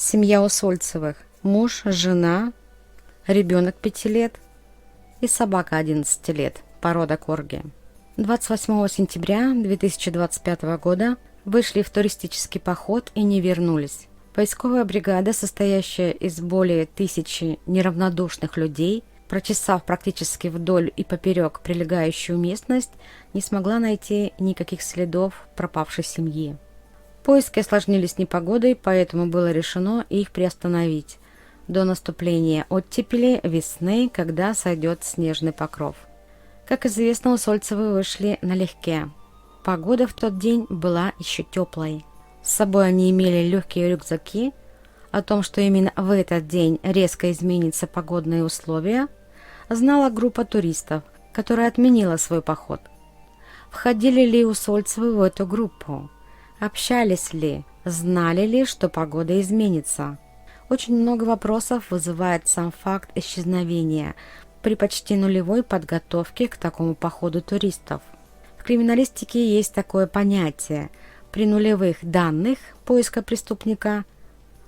Семья Усольцевых. Муж, жена, ребенок 5 лет и собака 11 лет, порода корги. 28 сентября 2025 года вышли в туристический поход и не вернулись. Поисковая бригада, состоящая из более 1000 неравнодушных людей, прочесав практически вдоль и поперек прилегающую местность, не смогла найти никаких следов пропавшей семьи. Поиски осложнились непогодой, поэтому было решено их приостановить до наступления оттепели весны, когда сойдет снежный покров. Как известно, Усольцевы вышли налегке. Погода в тот день была еще теплой. С собой они имели легкие рюкзаки. О том, что именно в этот день резко изменятся погодные условия, знала группа туристов, которая отменила свой поход. Входили ли Усольцевы в эту группу? Общались ли? Знали ли, что погода изменится? Очень много вопросов вызывает сам факт исчезновения при почти нулевой подготовке к такому походу туристов. В криминалистике есть такое понятие: при нулевых данных поиска преступника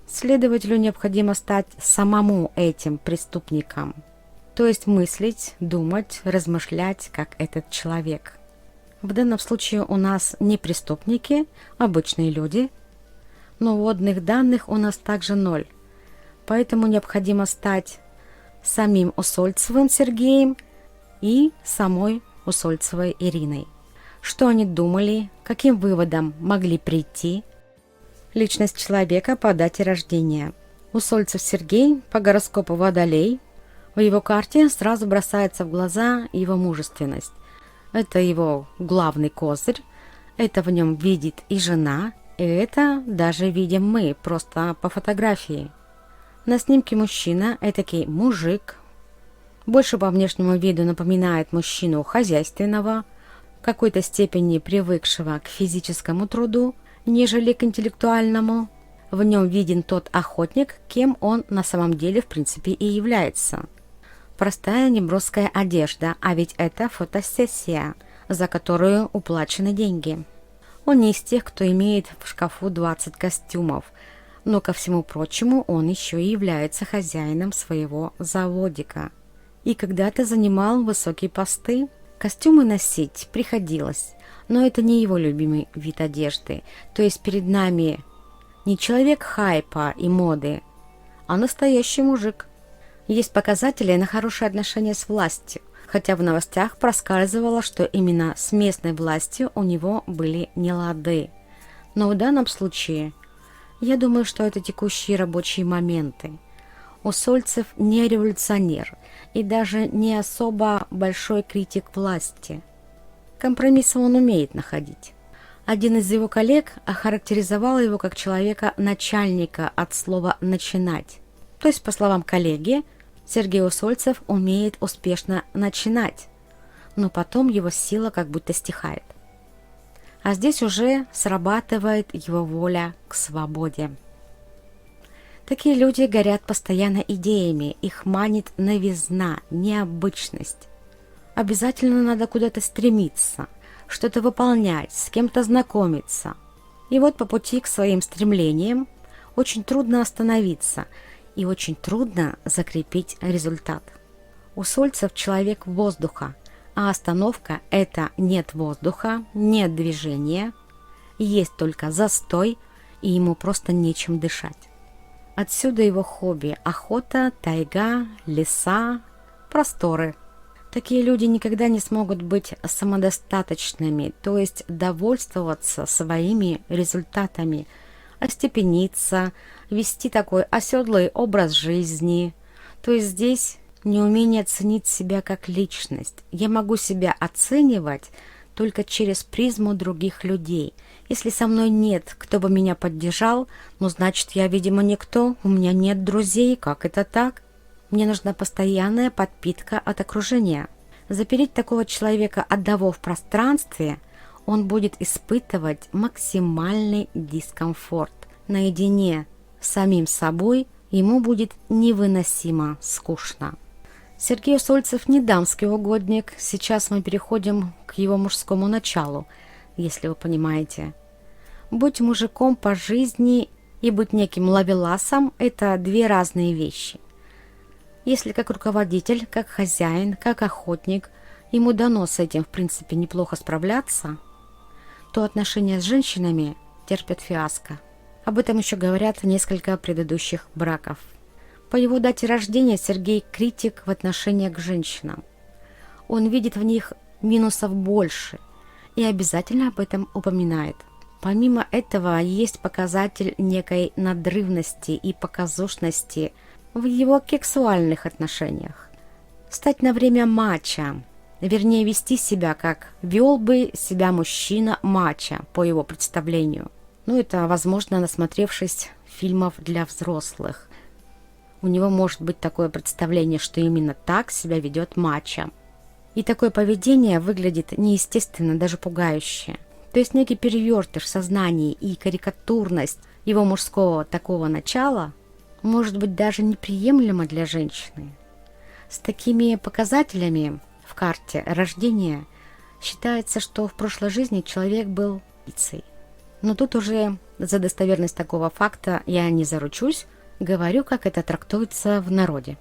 следователю необходимо стать самому этим преступником, то есть мыслить, думать, размышлять, как этот человек. В данном случае у нас не преступники, обычные люди, но вводных данных у нас также 0. Поэтому необходимо стать самим Усольцевым Сергеем и самой Усольцевой Ириной. Что они думали, каким выводом могли прийти? Личность человека по дате рождения. Усольцев Сергей по гороскопу Водолей. В его карте сразу бросается в глаза его мужественность. Это его главный козырь, это в нем видит и жена, и это даже видим мы, просто по фотографии. На снимке мужчина, этакий мужик, больше по внешнему виду напоминает мужчину хозяйственного, в какой-то степени привыкшего к физическому труду, нежели к интеллектуальному. В нем виден тот охотник, кем он на самом деле в принципе и является. Простая неброская одежда, а ведь это фотосессия, за которую уплачены деньги. Он не из тех, кто имеет в шкафу 20 костюмов, но ко всему прочему он еще и является хозяином своего заводика. И когда-то занимал высокие посты. Костюмы носить приходилось, но это не его любимый вид одежды. То есть перед нами не человек хайпа и моды, а настоящий мужик. Есть показатели на хорошие отношения с властью, хотя в новостях проскальзывало, что именно с местной властью у него были нелады. Но в данном случае, я думаю, что это текущие рабочие моменты. Усольцев не революционер и даже не особо большой критик власти. Компромиссы он умеет находить. Один из его коллег охарактеризовал его как человека-начальника от слова «начинать». То есть, по словам коллеги, Сергей Усольцев умеет успешно начинать, но потом его сила как будто стихает. А здесь уже срабатывает его воля к свободе. Такие люди горят постоянно идеями, их манит новизна, необычность. Обязательно надо куда-то стремиться, что-то выполнять, с кем-то знакомиться. И вот по пути к своим стремлениям очень трудно остановиться и очень трудно закрепить результат. Усольцев человек воздуха, а остановка – это нет воздуха, нет движения, есть только застой, и ему просто нечем дышать. Отсюда его хобби – охота, тайга, леса, просторы. Такие люди никогда не смогут быть самодостаточными, то есть довольствоваться своими результатами, остепениться, вести такой оседлый образ жизни. То есть здесь неумение ценить себя как личность. Я могу себя оценивать только через призму других людей. Если со мной нет, кто бы меня поддержал, ну значит я, видимо, никто, у меня нет друзей, как это так? Мне нужна постоянная подпитка от окружения. Запереть такого человека одного в пространстве, он будет испытывать максимальный дискомфорт. Наедине с самим собой ему будет невыносимо скучно. Сергей Усольцев не дамский угодник, сейчас мы переходим к его мужскому началу, если вы понимаете. Будь мужиком по жизни и быть неким ловеласом – это две разные вещи. Если как руководитель, как хозяин, как охотник ему дано с этим в принципе неплохо справляться, то отношения с женщинами терпят фиаско. Об этом еще говорят несколько предыдущих браков. По его дате рождения Сергей критик в отношениях к женщинам. Он видит в них минусов больше и обязательно об этом упоминает. Помимо этого, есть показатель некой надрывности и показушности в его сексуальных отношениях. Стать на время мачо, вернее вести себя, как вел бы себя мужчина мачо, по его представлению. Это возможно, насмотревшись фильмов для взрослых. У него может быть такое представление, что именно так себя ведет мачо. И такое поведение выглядит неестественно, даже пугающе. То есть некий перевертыш в сознании и карикатурность его мужского такого начала может быть даже неприемлема для женщины. С такими показателями в карте рождения считается, что в прошлой жизни человек был убийцей. Но тут уже за достоверность такого факта я не заручусь, говорю, как это трактуется в народе.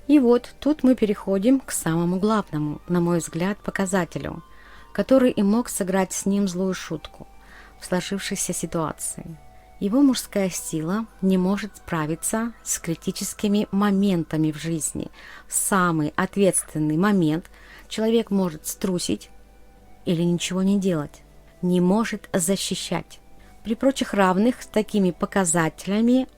И вот тут мы переходим к самому главному, на мой взгляд, показателю, который и мог сыграть с ним злую шутку в сложившейся ситуации. Его мужская сила не может справиться с критическими моментами в жизни. В самый ответственный момент человек может струсить или ничего не делать, не может защищать. При прочих равных с такими показателями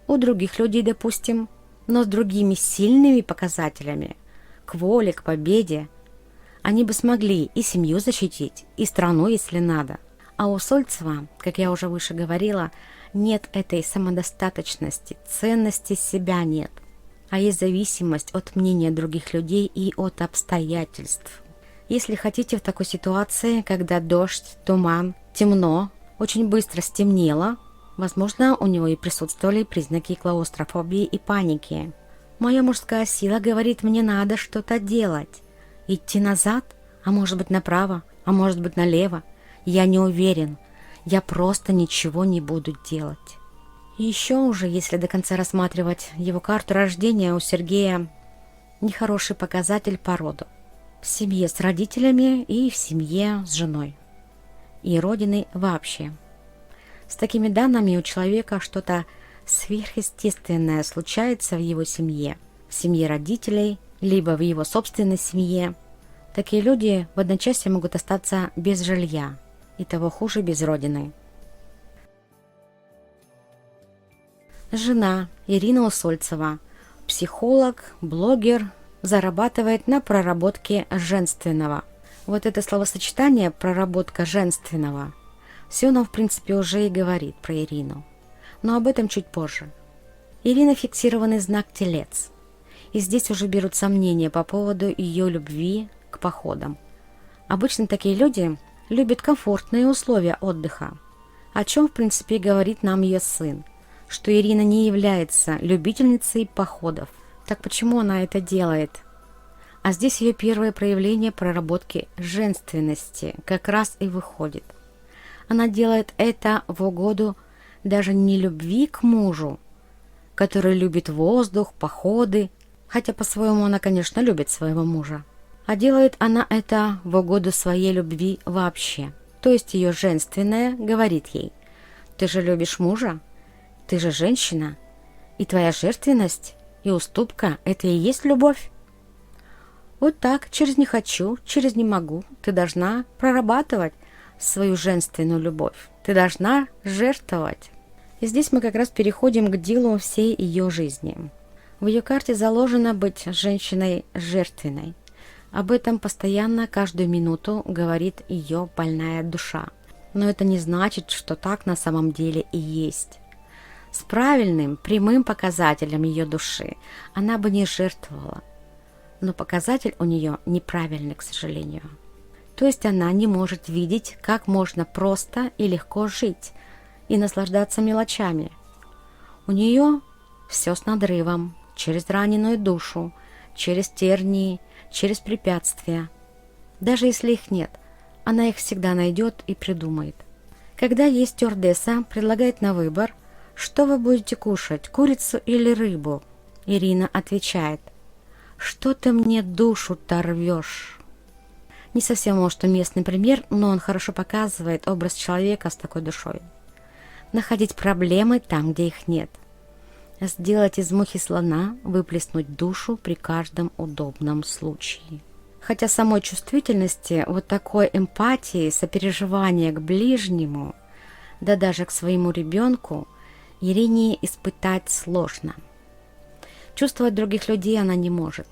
у других людей, допустим, но с другими сильными показателями, к воле, к победе, они бы смогли и семью защитить, и страну, если надо. А у Сольцева, как я уже выше говорила, нет этой самодостаточности, ценности себя нет, а есть зависимость от мнения других людей и от обстоятельств. Если хотите, в такой ситуации, когда дождь, туман, темно, очень быстро стемнело, возможно, у него и присутствовали признаки клаустрофобии и паники. Моя мужская сила говорит, мне надо что-то делать. Идти назад, а может быть направо, а может быть налево. Я не уверен, я просто ничего не буду делать. И еще уже, если до конца рассматривать его карту рождения, у Сергея нехороший показатель по роду. В семье с родителями и в семье с женой. И родиной вообще. С такими данными у человека что-то сверхъестественное случается в его семье, в семье родителей, либо в его собственной семье. Такие люди в одночасье могут остаться без жилья, и того хуже без родины. Жена Ирина Усольцева, психолог, блогер, зарабатывает на проработке женственного. Вот это словосочетание «проработка женственного» все нам, в принципе, уже и говорит про Ирину. Но об этом чуть позже. Ирина – фиксированный знак Телец. И здесь уже берут сомнения по поводу ее любви к походам. Обычно такие люди любят комфортные условия отдыха, о чем, в принципе, говорит нам ее сын, что Ирина не является любительницей походов. Так почему она это делает? А здесь ее первое проявление проработки женственности как раз и выходит. Она делает это в угоду даже не любви к мужу, который любит воздух, походы, хотя по-своему она, конечно, любит своего мужа, а делает она это в угоду своей любви вообще. То есть ее женственное говорит ей: ты же любишь мужа, ты же женщина, и твоя жертвенность и уступка – это и есть любовь. Вот так, через «не хочу», через «не могу» ты должна прорабатывать свою женственную любовь. Ты должна жертвовать. И здесь мы как раз переходим к делу всей ее жизни. В ее карте заложено быть женщиной жертвенной. Об этом постоянно, каждую минуту говорит ее больная душа. Но это не значит, что так на самом деле и есть. С правильным, прямым показателем ее души она бы не жертвовала. Но показатель у нее неправильный, к сожалению. То есть она не может видеть, как можно просто и легко жить и наслаждаться мелочами. У нее все с надрывом, через раненую душу, через тернии, через препятствия. Даже если их нет, она их всегда найдет и придумает. Когда ей стюардесса предлагает на выбор, что вы будете кушать, курицу или рыбу? Ирина отвечает: что ты мне душу-то рвешь? Не совсем, может, уместный пример, но он хорошо показывает образ человека с такой душой. Находить проблемы там, где их нет. Сделать из мухи слона, выплеснуть душу при каждом удобном случае. Хотя самой чувствительности, вот такой эмпатии, сопереживания к ближнему, да даже к своему ребенку, Ирине испытать сложно. Чувствовать других людей она не может,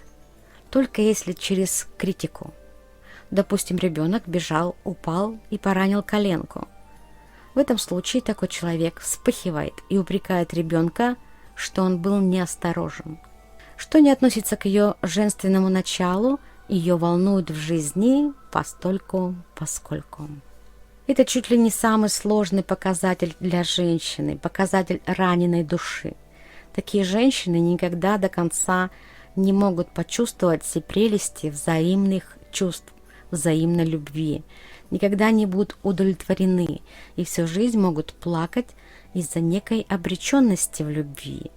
только если через критику. Допустим, ребенок бежал, упал и поранил коленку. В этом случае такой человек вспыхивает и упрекает ребенка, что он был неосторожен. Что не относится к ее женственному началу, ее волнует в жизни постольку-поскольку. Это чуть ли не самый сложный показатель для женщины, показатель раненой души. Такие женщины никогда до конца не могут почувствовать все прелести взаимных чувств, взаимной любви, никогда не будут удовлетворены и всю жизнь могут плакать из-за некой обреченности в любви.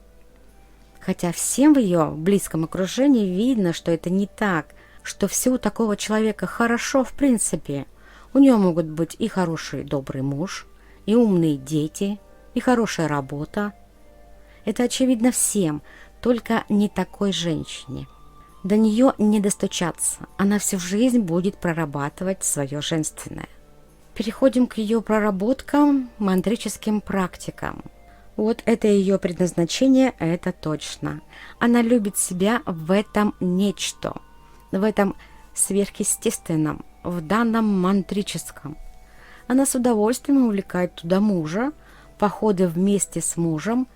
Хотя всем в ее близком окружении видно, что это не так, что все у такого человека хорошо в принципе. У нее могут быть и хороший добрый муж, и умные дети, и хорошая работа. Это очевидно всем, только не такой женщине. До нее не достучаться, она всю жизнь будет прорабатывать свое женственное. Переходим к ее проработкам, мантрическим практикам. Вот это ее предназначение, это точно. Она любит себя в этом нечто, в этом сверхъестественном, в данном мантрическом. Она с удовольствием увлекает туда мужа, походы вместе с мужем,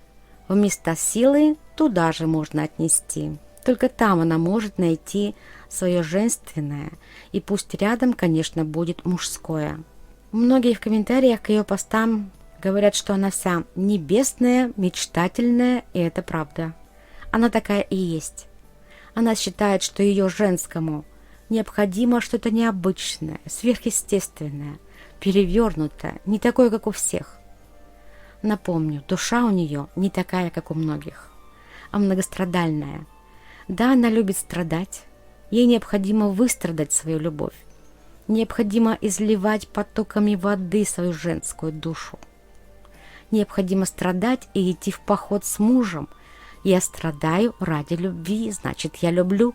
в места силы туда же можно отнести. Только там она может найти свое женственное, и пусть рядом, конечно, будет мужское. Многие в комментариях к ее постам говорят, что она вся небесная, мечтательная, и это правда. Она такая и есть. Она считает, что ее женскому необходимо что-то необычное, сверхъестественное, перевернутое, не такое, как у всех. Напомню, душа у нее не такая, как у многих, а многострадальная. Да, она любит страдать, ей необходимо выстрадать свою любовь, необходимо изливать потоками воды свою женскую душу. Необходимо страдать и идти в поход с мужем. Я страдаю ради любви, значит, я люблю.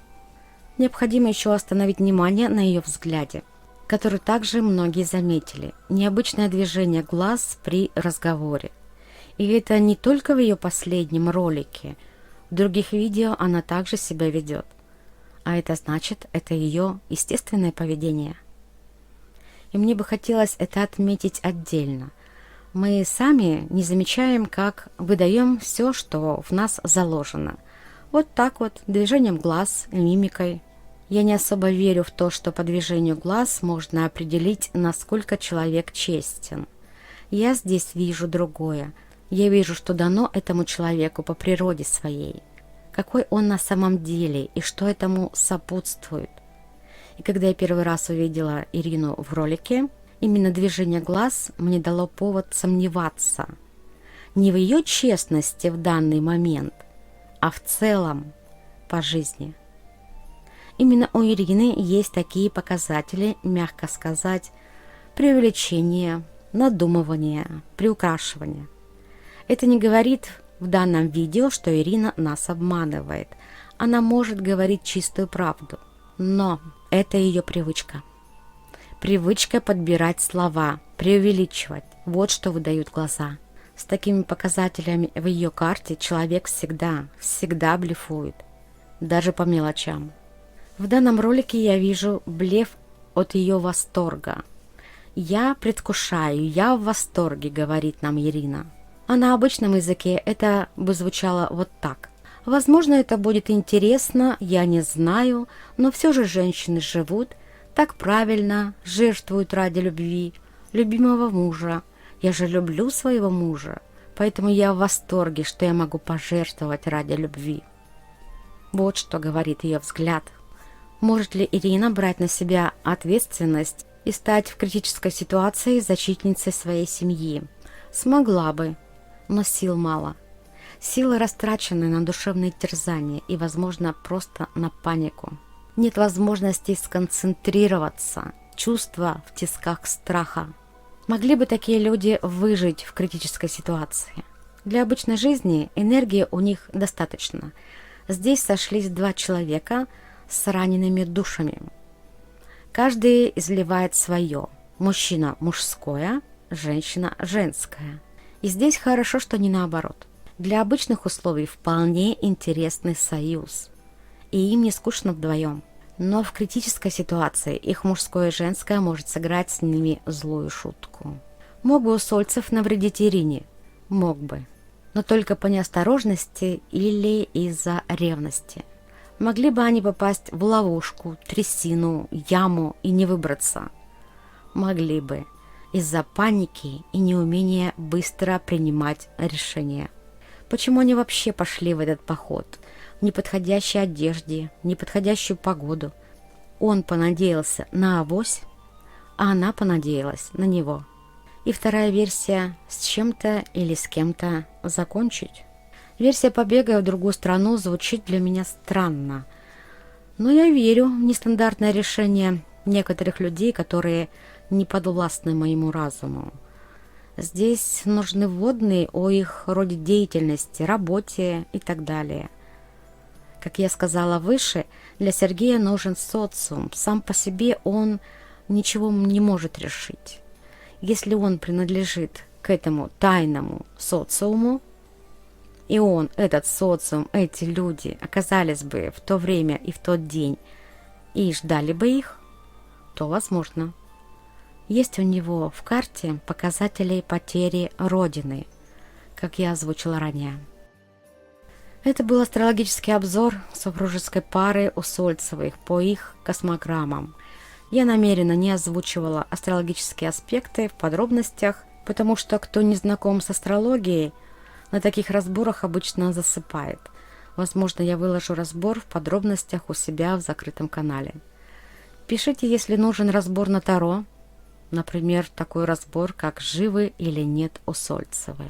Необходимо еще остановить внимание на ее взгляде, который также многие заметили. Необычное движение глаз при разговоре. И это не только в ее последнем ролике. В других видео она также себя ведет. А это значит, это ее естественное поведение. И мне бы хотелось это отметить отдельно. Мы сами не замечаем, как выдаем все, что в нас заложено. Вот так вот, движением глаз, мимикой. Я не особо верю в то, что по движению глаз можно определить, насколько человек честен. Я здесь вижу другое. Я вижу, что дано этому человеку по природе своей. Какой он на самом деле и что этому сопутствует. И когда я первый раз увидела Ирину в ролике, именно движение глаз мне дало повод сомневаться. Не в ее честности в данный момент, а в целом по жизни. Именно у Ирины есть такие показатели, мягко сказать, преувеличения, надумывания, приукрашивания. Это не говорит в данном видео, что Ирина нас обманывает. Она может говорить чистую правду, но это ее привычка. Привычка подбирать слова, преувеличивать. Вот что выдают глаза. С такими показателями в ее карте человек всегда блефует. Даже по мелочам. В данном ролике я вижу блеф от ее восторга. «Я предвкушаю, я в восторге», говорит нам Ирина. А на обычном языке это бы звучало вот так. Возможно, это будет интересно, я не знаю, но все же женщины живут так правильно, жертвуют ради любви, любимого мужа. Я же люблю своего мужа, поэтому я в восторге, что я могу пожертвовать ради любви. Вот что говорит ее взгляд. Может ли Ирина брать на себя ответственность и стать в критической ситуации защитницей своей семьи? Смогла бы. но сил мало. Силы растрачены на душевные терзания и, возможно, просто на панику. Нет возможности сконцентрироваться, чувства в тисках страха. Могли бы такие люди выжить в критической ситуации? Для обычной жизни энергии у них достаточно. Здесь сошлись два человека с ранеными душами. Каждый изливает свое. Мужчина мужское, женщина женское. И здесь хорошо, что не наоборот. Для обычных условий вполне интересный союз. И им не скучно вдвоем. Но в критической ситуации их мужское и женское может сыграть с ними злую шутку. Мог бы Усольцев навредить Ирине? Мог бы. Но только по неосторожности или из-за ревности. Могли бы они попасть в ловушку, трясину, яму и не выбраться? Могли бы. Из-за паники и неумения быстро принимать решения. Почему они вообще пошли в этот поход? В неподходящей одежде, в неподходящую погоду. Он понадеялся на авось, а она понадеялась на него. И вторая версия – с чем-то или с кем-то закончить. Версия побега в другую страну звучит для меня странно. Но я верю в нестандартное решение некоторых людей, которые не подвластны моему разуму. Здесь нужны вводные о их роде деятельности, работе и так далее. Как я сказала выше, для Сергея нужен социум. Сам по себе он ничего не может решить. Если он принадлежит к этому тайному социуму, и он, этот социум, эти люди оказались бы в то время и в тот день и ждали бы их, то возможно. Есть у него в карте показатели потери Родины, как я озвучила ранее. Это был астрологический обзор супружеской пары Усольцевых по их космограммам. Я намеренно не озвучивала астрологические аспекты в подробностях, потому что кто не знаком с астрологией, на таких разборах обычно засыпает. Возможно, я выложу разбор в подробностях у себя в закрытом канале. Пишите, если нужен разбор на Таро. Например, такой разбор, как «Живы или нет Усольцевы».